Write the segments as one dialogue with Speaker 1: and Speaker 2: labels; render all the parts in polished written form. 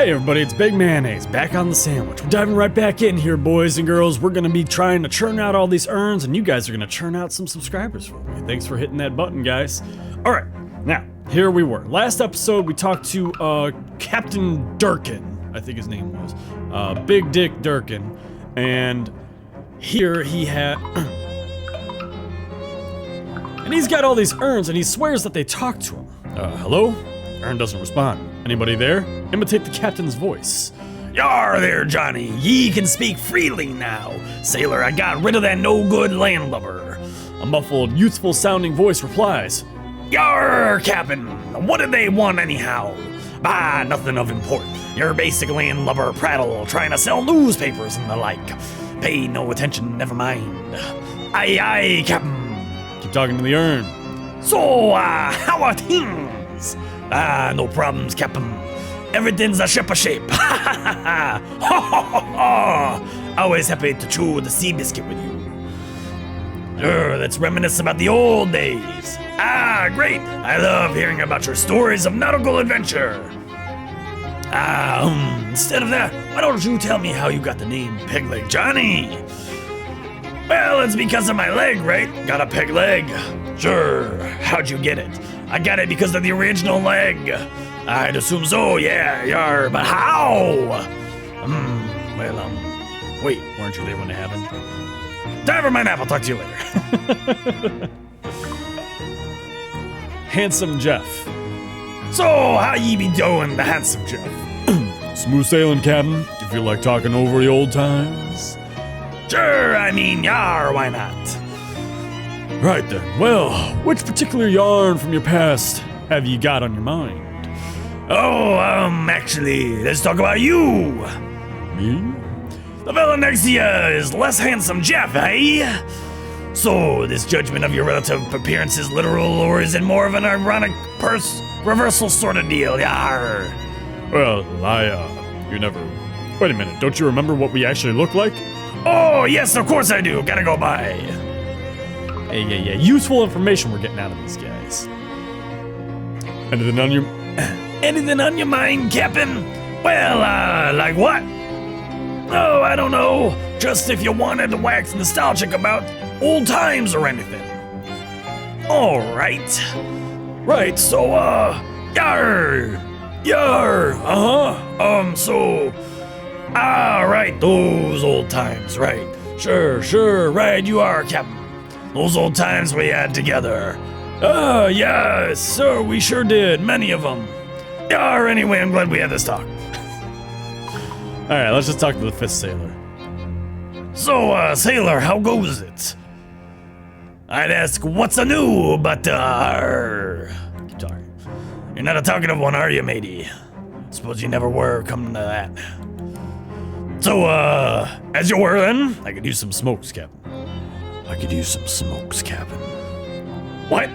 Speaker 1: Hey everybody, it's BigMayonnaze, back on the sandwich. We're diving right back in here, boys and girls. We're gonna be trying to churn out all these urns, and you guys are gonna churn out some subscribers for me. Thanks for hitting that button, guys. Alright, now, here we were. Last episode, we talked to Captain Durkin, I think his name was. Big Dick Durkin. And here he had... and he's got all these urns, and he swears that they talk to him. Hello? Urn doesn't respond. Anybody there? Imitate the captain's voice.
Speaker 2: Yar there, Johnny. Ye can speak freely now. Sailor, I got rid of that no-good landlubber.
Speaker 1: A muffled, youthful-sounding voice replies.
Speaker 2: Yar, Captain. What did they want anyhow? Bah, nothing of import. Your basic landlubber prattle, trying to sell newspapers and the like. Pay no attention, never mind. Aye, aye, Captain.
Speaker 1: Keep talking to the urn.
Speaker 2: So, how are things? No problems, Captain. Everything's a ship shape. Ha ha ha! Always happy to chew the sea biscuit with you. Let's reminisce about the old days. Great. I love hearing about your stories of nautical adventure. Instead of that, why don't you tell me how you got the name Peg Leg Johnny? Well, it's because of my leg, right? Got a peg leg. Sure. How'd you get it? I got it because of the original leg. I'd assume so, yeah, yar, but how?
Speaker 1: Wait, weren't you there when it happened?
Speaker 2: Never mind, I'll talk to you later.
Speaker 1: Handsome Jeff.
Speaker 2: So, how ye be doing, the handsome Jeff?
Speaker 1: Smooth sailing, Captain. You feel like talking over the old times?
Speaker 2: Sure, I mean, yar, why not?
Speaker 1: Right then. Well, which particular yarn from your past have you got on your mind?
Speaker 2: Actually, let's talk about you.
Speaker 1: Me?
Speaker 2: The fella next to you is less handsome Jeff, eh? So, this judgment of your relative appearance is literal, or is it more of an ironic reversal sort of deal, yar?
Speaker 1: Well, you never... Wait a minute, don't you remember what we actually look like?
Speaker 2: Oh, yes, of course I do. Gotta go by.
Speaker 1: Hey, useful information we're getting out of these guys. Anything on your...
Speaker 2: Anything on your mind, Captain? Well, like what? Oh, I don't know. Just if you wanted to wax nostalgic about old times or anything. All right. Right, so, yar, so, right, those old times, right. Sure, right, you are, Captain. Those old times we had together. Yes, sir, we sure did, many of them. Anyway, I'm glad we had this talk.
Speaker 1: Alright, let's just talk to the fifth sailor.
Speaker 2: So, sailor, how goes it? I'd ask, what's anew, but, keep talking. You're not a talkative one, are you, matey? Suppose you never were, coming to that. So, as you were then,
Speaker 1: I could use some smokes, Captain.
Speaker 2: I could use some smokes, Captain. What?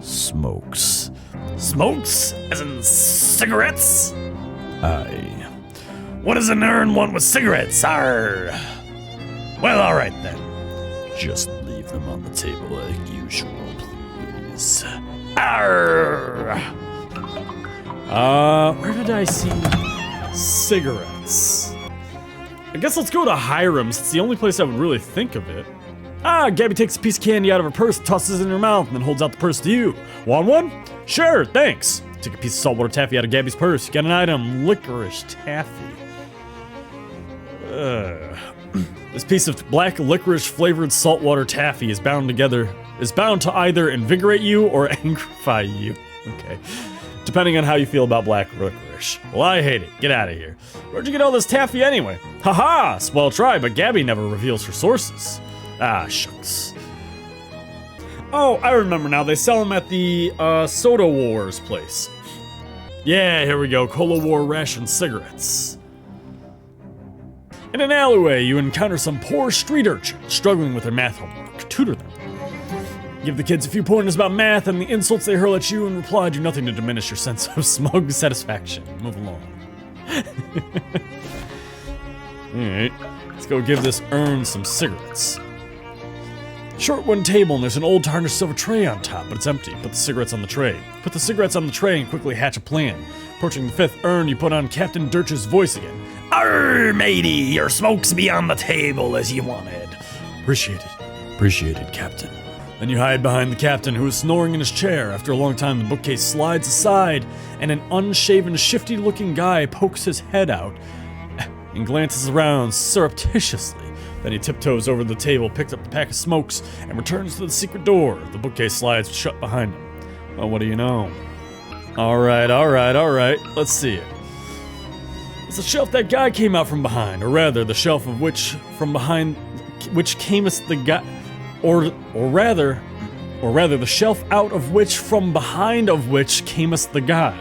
Speaker 1: Smokes.
Speaker 2: Smokes? As in cigarettes?
Speaker 1: Aye.
Speaker 2: What does an urn want with cigarettes? Arr. Well, alright then.
Speaker 1: Just leave them on the table like usual, please.
Speaker 2: Arr.
Speaker 1: Where did I see cigarettes? I guess let's go to Hiram's. It's the only place I would really think of it. Gabby takes a piece of candy out of her purse, tosses it in her mouth, and then holds out the purse to you. Want one? Sure, thanks. Take a piece of saltwater taffy out of Gabby's purse. You got an item, licorice taffy. This piece of black licorice flavored saltwater taffy is bound to either invigorate you or angrify you. Okay. Depending on how you feel about black licorice. Well, I hate it. Get out of here. Where'd you get all this taffy anyway? Haha! Well tried, but Gabby never reveals her sources. Shucks. Oh, I remember now. They sell them at the Soda Wars place. Yeah, here we go. Cola War ration cigarettes. In an alleyway, you encounter some poor street urchins struggling with their math homework. Tutor them. Give the kids a few pointers about math, and the insults they hurl at you in reply do nothing to diminish your sense of smug satisfaction. Move along. Alright, let's go give this urn some cigarettes. Short one table, and there's an old tarnished silver tray on top, but it's empty. Put the cigarettes on the tray. Put the cigarettes on the tray and quickly hatch a plan. Approaching the 5th urn, you put on Captain Dirch's voice again.
Speaker 2: Arr, matey, your smoke's be on the table as you wanted.
Speaker 1: Appreciated, Captain. Then you hide behind the captain, who is snoring in his chair. After a long time, the bookcase slides aside, and an unshaven, shifty-looking guy pokes his head out and glances around surreptitiously. Then he tiptoes over the table, picks up the pack of smokes, and returns to the secret door. The bookcase slides shut behind him. Well, what do you know? Alright. Let's see it. It's the shelf that guy came out from behind, or rather, the shelf of which camest the guy, or rather, the shelf out of which from behind of which camest the guy.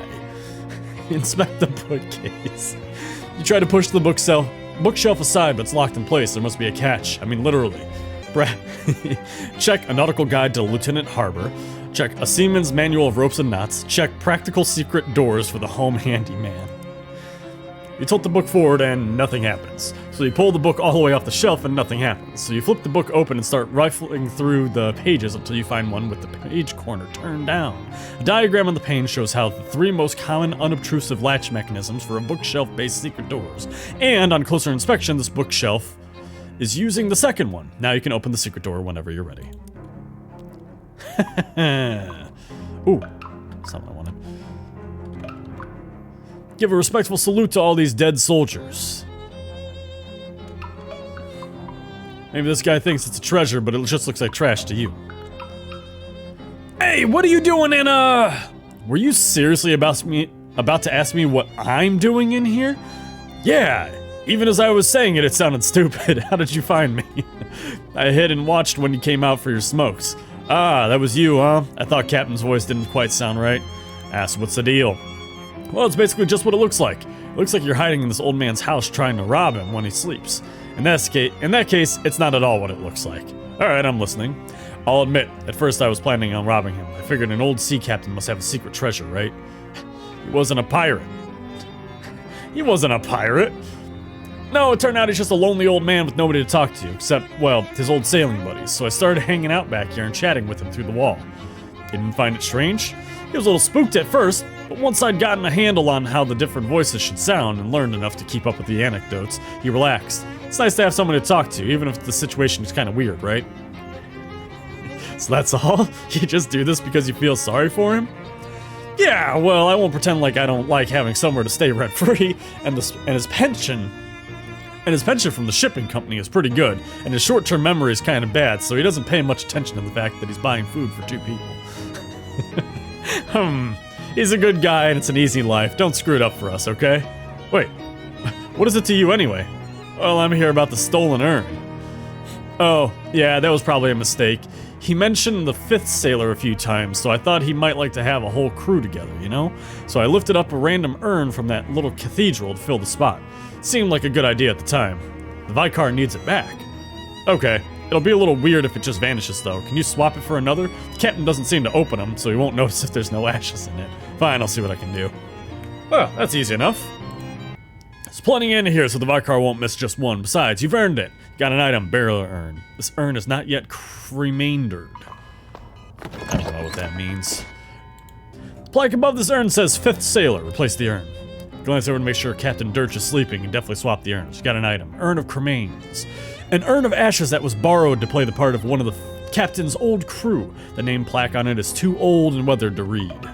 Speaker 1: Inspect the bookcase. You try to push the bookshelf aside, but it's locked in place. There must be a catch. I mean, literally. Check a nautical guide to Lieutenant Harbor. Check a seaman's manual of ropes and knots. Check practical secret doors for the home handyman. You tilt the book forward and nothing happens. So you pull the book all the way off the shelf and nothing happens. So you flip the book open and start rifling through the pages until you find one with the page corner turned down. A diagram on the pane shows how the 3 most common unobtrusive latch mechanisms for a bookshelf-based secret doors. And on closer inspection, this bookshelf is using the 2nd one. Now you can open the secret door whenever you're ready. Ooh, that's not what I wanted. Give a respectful salute to all these dead soldiers. Maybe this guy thinks it's a treasure, but it just looks like trash to you. Hey, what are you doing in, Were you seriously about to ask me what I'm doing in here? Yeah, even as I was saying it, it sounded stupid. How did you find me? I hid and watched when you came out for your smokes. Ah, that was you, huh? I thought Captain's voice didn't quite sound right. So what's the deal? Well, it's basically just what it looks like. It looks like you're hiding in this old man's house trying to rob him when he sleeps. In that case, it's not at all what it looks like. Alright, I'm listening. I'll admit, at first I was planning on robbing him. I figured an old sea captain must have a secret treasure, right? He wasn't a pirate. He wasn't a pirate. No, it turned out he's just a lonely old man with nobody to talk to, except, well, his old sailing buddies. So I started hanging out back here and chatting with him through the wall. He didn't find it strange. He was a little spooked at first, but once I'd gotten a handle on how the different voices should sound and learned enough to keep up with the anecdotes, he relaxed. It's nice to have someone to talk to, even if the situation is kind of weird, right? So that's all? You just do this because you feel sorry for him? Yeah, well, I won't pretend like I don't like having somewhere to stay rent-free, and his pension from the shipping company is pretty good, and his short-term memory is kind of bad, so he doesn't pay much attention to the fact that he's buying food for 2 people. He's a good guy and it's an easy life. Don't screw it up for us, okay? Wait, what is it to you anyway? Well, I'm here about the stolen urn. Oh, yeah, that was probably a mistake. He mentioned the 5th sailor a few times, so I thought he might like to have a whole crew together, you know? So I lifted up a random urn from that little cathedral to fill the spot. Seemed like a good idea at the time. The Vicar needs it back. Okay. It'll be a little weird if it just vanishes, though. Can you swap it for another? The captain doesn't seem to open them, so he won't notice if there's no ashes in it. Fine, I'll see what I can do. Well, that's easy enough. There's plenty in here, so the Vicar won't miss just one. Besides, you've earned it. Got an item, burial urn. This urn is not yet cremaindered. I don't know what that means. The plaque above this urn says 5th sailor. Replace the urn. Glance over to make sure Captain Dirch is sleeping and definitely swap the urns. Got an item. Urn of cremains. An urn of ashes that was borrowed to play the part of one of the captain's old crew. The name plaque on it is too old and weathered to read.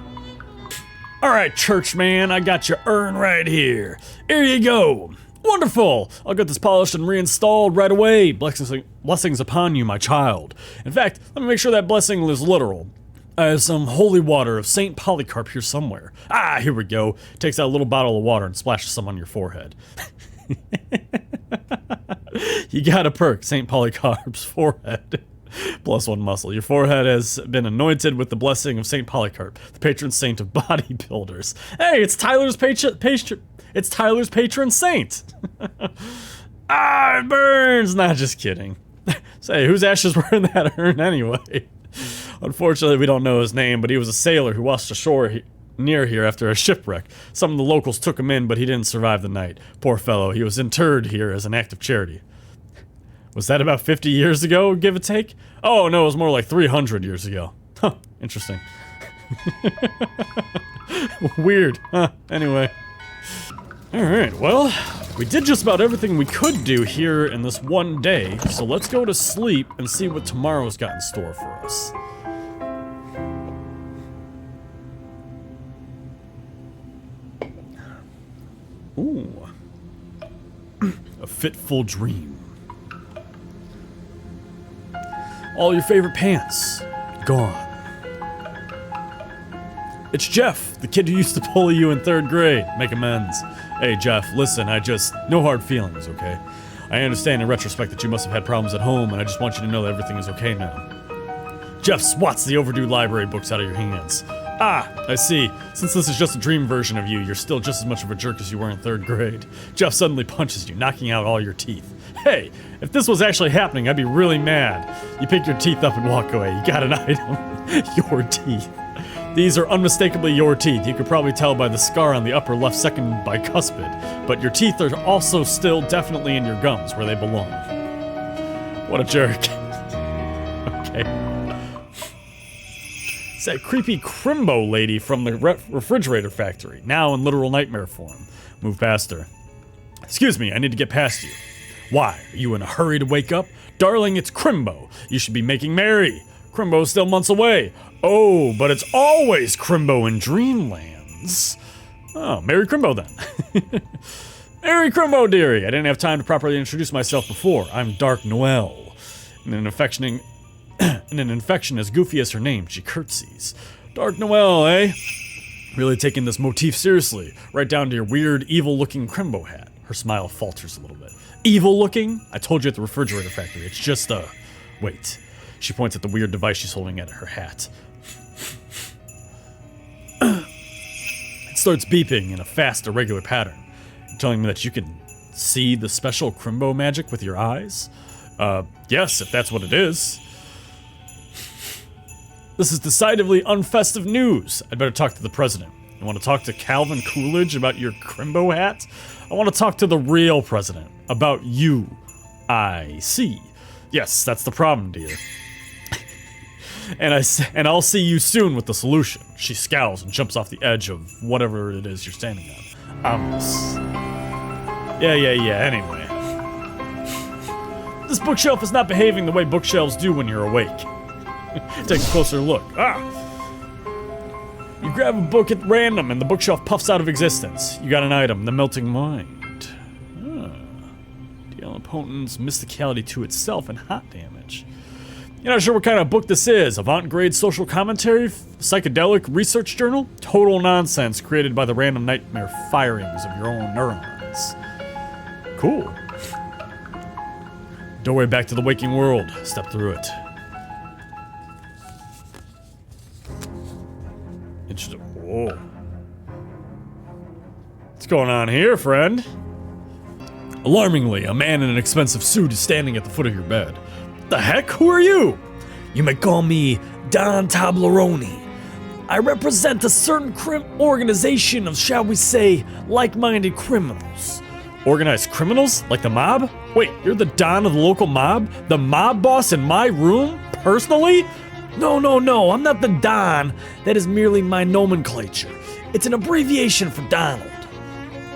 Speaker 1: Alright, churchman, I got your urn right here. Here you go. Wonderful! I'll get this polished and reinstalled right away. Blessings upon you, my child. In fact, let me make sure that blessing is literal. I have some holy water of St. Polycarp here somewhere. Ah, here we go. Takes out a little bottle of water and splashes some on your forehead. You got a perk, St. Polycarp's forehead. +1 muscle. Your forehead has been anointed with the blessing of St. Polycarp, the patron saint of bodybuilders. Hey, it's Tyler's patron saint. Ah, it burns. Nah, just kidding. Say, whose ashes were in that urn anyway? Unfortunately, we don't know his name, but he was a sailor who washed ashore near here after a shipwreck. Some of the locals took him in, but he didn't survive the night. Poor fellow, he was interred here as an act of charity. Was that about 50 years ago, give or take? Oh, no, it was more like 300 years ago. Huh, interesting. Weird. Huh, anyway. Alright, well, we did just about everything we could do here in this one day, so let's go to sleep and see what tomorrow's got in store for us. Ooh. A fitful dream. All your favorite pants, gone. It's Jeff, the kid who used to bully you in 3rd grade. Make amends. Hey Jeff, listen, no hard feelings, okay? I understand in retrospect that you must have had problems at home, and I just want you to know that everything is okay now. Jeff swats the overdue library books out of your hands. Ah, I see. Since this is just a dream version of you, you're still just as much of a jerk as you were in 3rd grade. Jeff suddenly punches you, knocking out all your teeth. Hey, if this was actually happening, I'd be really mad. You pick your teeth up and walk away. You got an item. Your teeth. These are unmistakably your teeth. You could probably tell by the scar on the upper left second bicuspid, but your teeth are also still definitely in your gums where they belong. What a jerk. Okay. It's that creepy Crimbo lady from the refrigerator factory, now in literal nightmare form. Move past her. Excuse me, I need to get past you. Why? Are you in a hurry to wake up? Darling, it's Crimbo. You should be making merry. Crimbo's still months away. Oh, but it's always Crimbo in Dreamlands. Oh, Merry Crimbo then. Merry Crimbo, dearie. I didn't have time to properly introduce myself before. I'm Dark Noel. In an infection as goofy as her name, she curtsies. Dark Noel, eh? Really taking this motif seriously, right down to your weird, evil-looking Crimbo hat. Her smile falters a little bit. Evil-looking? I told you at the refrigerator factory. It's just wait. She points at the weird device she's holding at her hat. It starts beeping in a fast, irregular pattern, telling me that you can see the special Crimbo magic with your eyes. Yes, if that's what it is. This is decidedly unfestive news. I'd better talk to the president. You want to talk to Calvin Coolidge about your Crimbo hat? I want to talk to the real president about you. I see. Yes, that's the problem, dear. And I'll see you soon with the solution. She scowls and jumps off the edge of whatever it is you're standing on. Ominous. Yeah, anyway. This bookshelf is not behaving the way bookshelves do when you're awake. Take a closer look. You grab a book at random and the bookshelf puffs out of existence. You got an item, the Melting Mind. Deal opponent's mysticality to itself and hot damage. You're not sure what kind of book this is. Avant-grade social commentary? Psychedelic research journal? Total nonsense created by the random nightmare firings of your own neurons. Cool. Doorway back to the waking world. Step through it. Interesting. Whoa. What's going on here, friend? Alarmingly, a man in an expensive suit is standing at the foot of your bed. The heck? Who are you?
Speaker 2: You may call me Don Tableroni. I represent a certain organization of, shall we say, like-minded criminals.
Speaker 1: Organized criminals? Like the mob? Wait, you're the Don of the local mob? The mob boss in my room? Personally?
Speaker 2: No, I'm not the Don. That is merely my nomenclature. It's an abbreviation for Donald.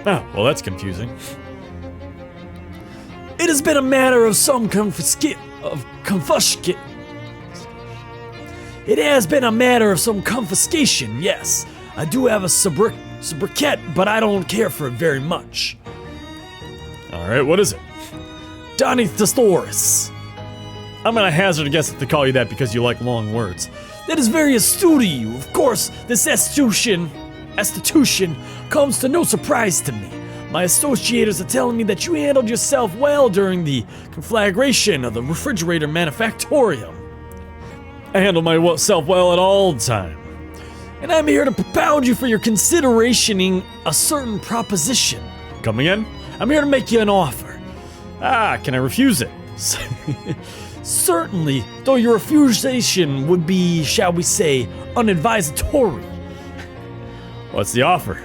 Speaker 1: Oh, well that's confusing.
Speaker 2: It has been a matter of some It has been a matter of some confiscation, yes. I do have a sobriquet, but I don't care for it very much.
Speaker 1: Alright, what is it?
Speaker 2: Donny Thesaurus.
Speaker 1: I'm gonna hazard a guess that they call you that because you like long words.
Speaker 2: That is very astute of you. Of course, this institution comes to no surprise to me. My associators are telling me that you handled yourself well during the conflagration of the refrigerator manufactorium.
Speaker 1: I handle myself well at all time.
Speaker 2: And I'm here to propound you for your considerationing a certain proposition.
Speaker 1: Come again?
Speaker 2: I'm here to make you an offer.
Speaker 1: Can I refuse it?
Speaker 2: Certainly, though your refusation would be, shall we say, unadvisatory.
Speaker 1: What's the offer?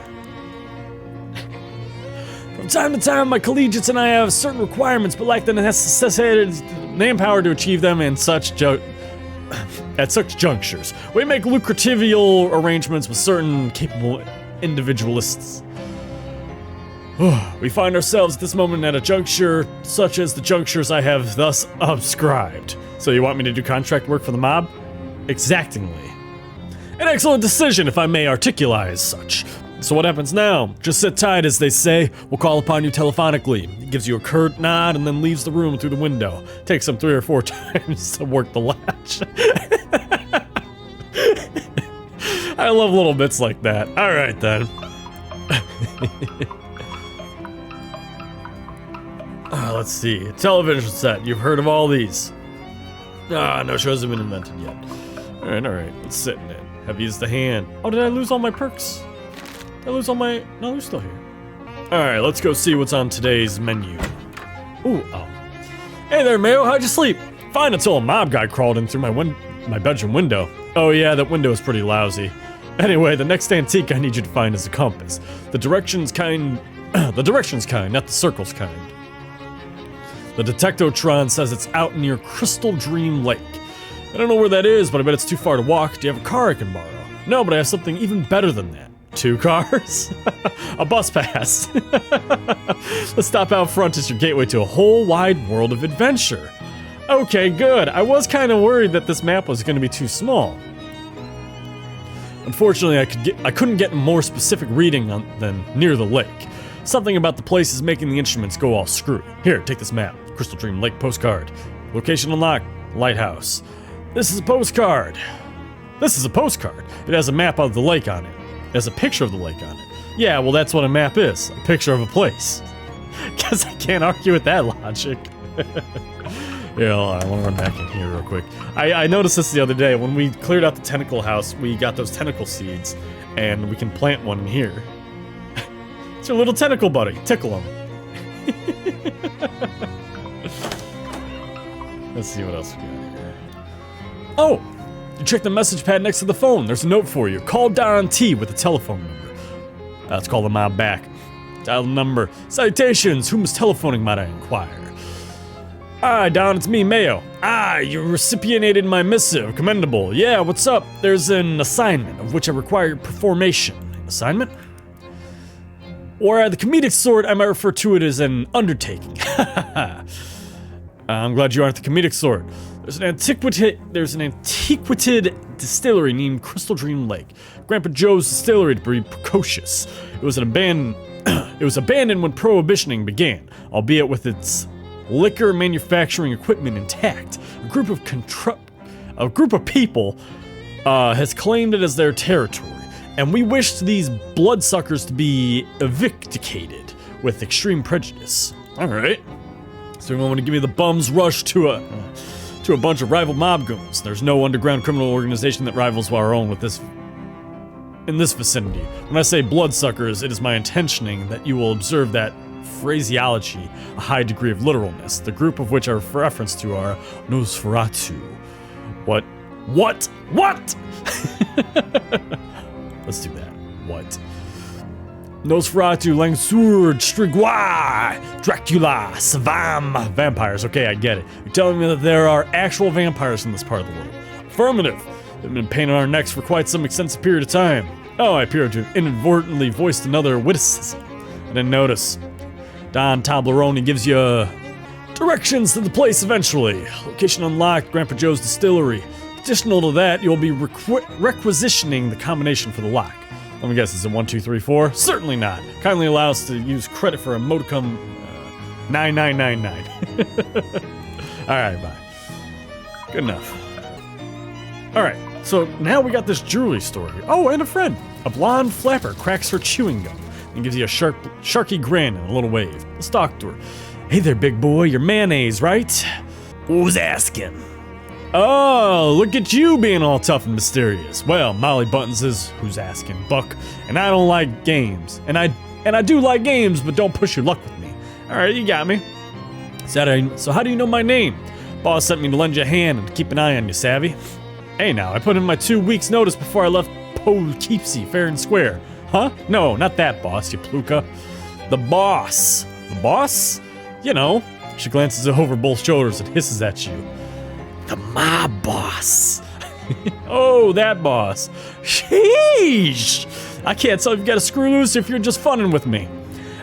Speaker 2: From time to time, my collegiates and I have certain requirements, but lack the necessary manpower to achieve them, and such
Speaker 1: At such junctures, we make lucrativial arrangements with certain capable individualists. We find ourselves at this moment at a juncture such as the junctures I have thus subscribed. So you want me to do contract work for the mob? Exactingly. An excellent decision, if I may articulate as such. So what happens now? Just sit tight, as they say. We'll call upon you telephonically. He gives you a curt nod and then leaves the room through the window. Takes him 3 or 4 times to work the latch. I love little bits like that. All right, then. Let's see. Television set. You've heard of all these. No shows have been invented yet. All right. Let's sit in it. Have used the hand. Oh, did I lose all my perks? Did I lose all my... No, they're still here. All right, let's go see what's on today's menu. Ooh, oh. Hey there, Mayo. How'd you sleep? Fine until a mob guy crawled in through my bedroom window. Oh yeah, that window is pretty lousy. Anyway, the next antique I need you to find is a compass. The directions kind, not the circles kind. The Detectotron says it's out near Crystal Dream Lake. I don't know where that is, but I bet it's too far to walk. Do you have a car I can borrow? No, but I have something even better than that. 2 cars? A bus pass. The stop out front is your gateway to a whole wide world of adventure. Okay, good. I was kind of worried that this map was going to be too small. Unfortunately, I couldn't get a more specific reading than near the lake. Something about the place is making the instruments go all screwy. Here, take this map. Crystal Dream Lake postcard. Location unlocked. Lighthouse. This is a postcard. It has a map of the lake on it. It has a picture of the lake on it. Yeah, well, that's what a map is. A picture of a place. Guess I can't argue with that logic. Yeah, I want to run back in here real quick. I noticed this the other day. When we cleared out the tentacle house, we got those tentacle seeds, and we can plant one in here. It's your little tentacle buddy. Tickle him. Let's see what else we got here. Oh! You check the message pad next to the phone. There's a note for you. Call Don T with a telephone number. Let's call the mob back. Dial the number. Salutations. Whom is telephoning, might I inquire? Hi, Don. It's me, Mayo. You recipiented my missive. Commendable. Yeah, what's up? There's an assignment of which I require performation. Assignment? Or the comedic sort, I might refer to it as an undertaking. I'm glad you aren't the comedic sort. There's an antiquated distillery named Crystal Dream Lake. Grandpa Joe's distillery, to be precocious. It was abandoned when Prohibitioning began, albeit with its liquor manufacturing equipment intact. A group of people has claimed it as their territory, and we wish these bloodsuckers to be evicted with extreme prejudice. All right. So you want to give me the bum's rush to a bunch of rival mob goons. There's no underground criminal organization that rivals our own in this vicinity. When I say bloodsuckers, it is my intentioning that you will observe that phraseology, a high degree of literalness, the group of which I reference to are Nosferatu. What? Let's do that. What? Nosferatu, Langsur, Strigoi, Dracula, Savam. Vampires, okay, I get it. You're telling me that there are actual vampires in this part of the world. Affirmative. They've been pain on our necks for quite some extensive period of time. Oh, I appear to have inadvertently voiced another witticism. I didn't notice. Don Toblerone gives you directions to the place eventually. Location unlocked, Grandpa Joe's distillery. Additional to that, you'll be requisitioning the combination for the lock. Let me guess, is it 1, 2, 3, 4? Certainly not. Kindly allow us to use credit for emoticon 9999. Alright, bye. Good enough. Alright, so now we got this jewelry store here. Oh, and a friend. A blonde flapper cracks her chewing gum and gives you a sharky grin and a little wave. Let's talk to her. Hey there, big boy. You're mayonnaise, right?
Speaker 2: Who's asking?
Speaker 1: Oh, look at you being all tough and mysterious. Well, Molly Buttons is who's asking, Buck, and I don't like games. And I do like games, but don't push your luck with me. All right, you got me. So how do you know my name? Boss sent me to lend you a hand and to keep an eye on you, savvy? Hey now, I put in my 2 weeks notice before I left Poughkeepsie fair and square. Huh? No, not that boss, you pluka. The boss. The boss? You know. She glances over both shoulders and hisses at you.
Speaker 2: The mob boss.
Speaker 1: Oh, that boss. Sheesh! I can't tell if you got a screw loose or if you're just funning with me.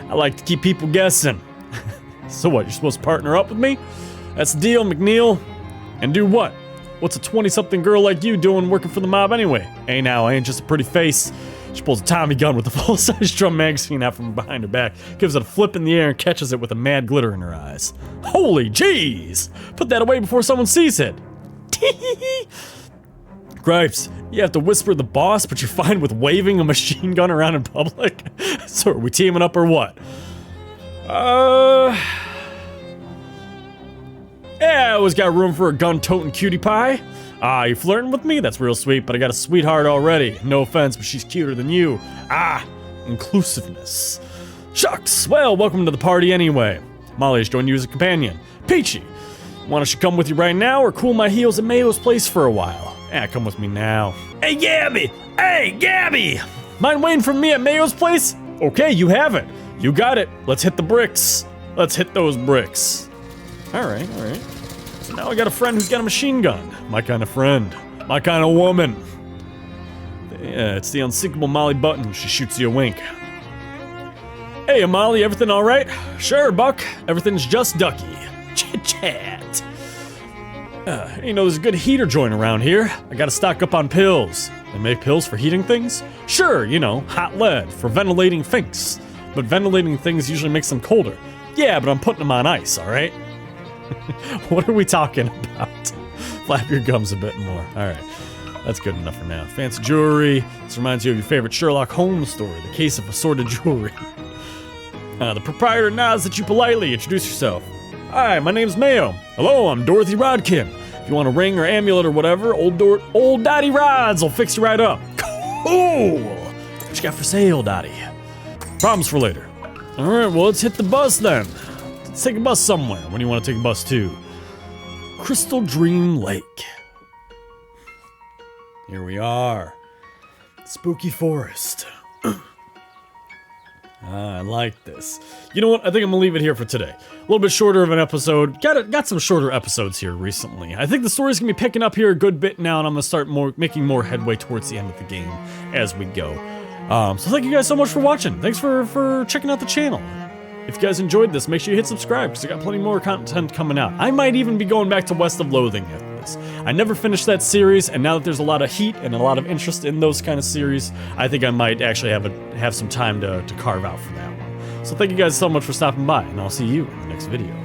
Speaker 1: I like to keep people guessing. So what, you're supposed to partner up with me? That's the deal, McNeil. And do what? What's a 20-something girl like you doing working for the mob anyway? Hey now, I ain't just a pretty face. She pulls a Tommy gun with a full-size drum magazine out from behind her back, gives it a flip in the air and catches it with a mad glitter in her eyes. Holy jeez! Put that away before someone sees it. Gripes, you have to whisper the boss, but you're fine with waving a machine gun around in public? So are we teaming up or what? Yeah, I always got room for a gun-toting cutie pie. Ah, you flirting with me? That's real sweet, but I got a sweetheart already. No offense, but she's cuter than you. Ah, inclusiveness. Shucks, well, welcome to the party anyway. Molly's joined you as a companion. Peachy, want us to come with you right now or cool my heels at Mayo's place for a while? Yeah, come with me now.
Speaker 2: Hey, Gabby! Hey, Gabby!
Speaker 1: Mind waiting for me at Mayo's place? Okay, you have it. You got it. Let's hit the bricks. Let's hit those bricks. Alright, alright. So now I got a friend who's got a machine gun. My kind of friend. My kind of woman. Yeah, it's the unsinkable Molly Button. She shoots you a wink. Hey, Molly, everything alright? Sure, Buck. Everything's just ducky. Chit-chat. You know, there's a good heater joint around here. I gotta stock up on pills. They make pills for heating things? Sure, you know, hot lead for ventilating things. But ventilating things usually makes them colder. Yeah, but I'm putting them on ice, alright? What are we talking about? Flap your gums a bit more. Alright, that's good enough for now. Fancy jewelry. This reminds you of your favorite Sherlock Holmes story, the case of assorted jewelry. The proprietor nods at you politely. Introduce yourself. Hi, my name's Mayo. Hello, I'm Dorothy Rodkin. If you want a ring or amulet or whatever, old Dottie Rods will fix you right up. Cool! What you got for sale, Dottie? Problems for later. Alright, well, let's hit the bus then. Let's take a bus somewhere. When do you want to take a bus to? Crystal Dream Lake. Here we are. Spooky forest. I like this. You know what? I think I'm gonna leave it here for today. A little bit shorter of an episode. Got some shorter episodes here recently. I think the story's gonna be picking up here a good bit now, and I'm gonna start making more headway towards the end of the game as we go. So thank you guys so much for watching. Thanks for checking out the channel. If you guys enjoyed this, make sure you hit subscribe, because I got plenty more content coming out. I might even be going back to West of Loathing after this. I never finished that series, and now that there's a lot of heat and a lot of interest in those kind of series, I think I might actually have some time to carve out for that one. So thank you guys so much for stopping by, and I'll see you in the next video.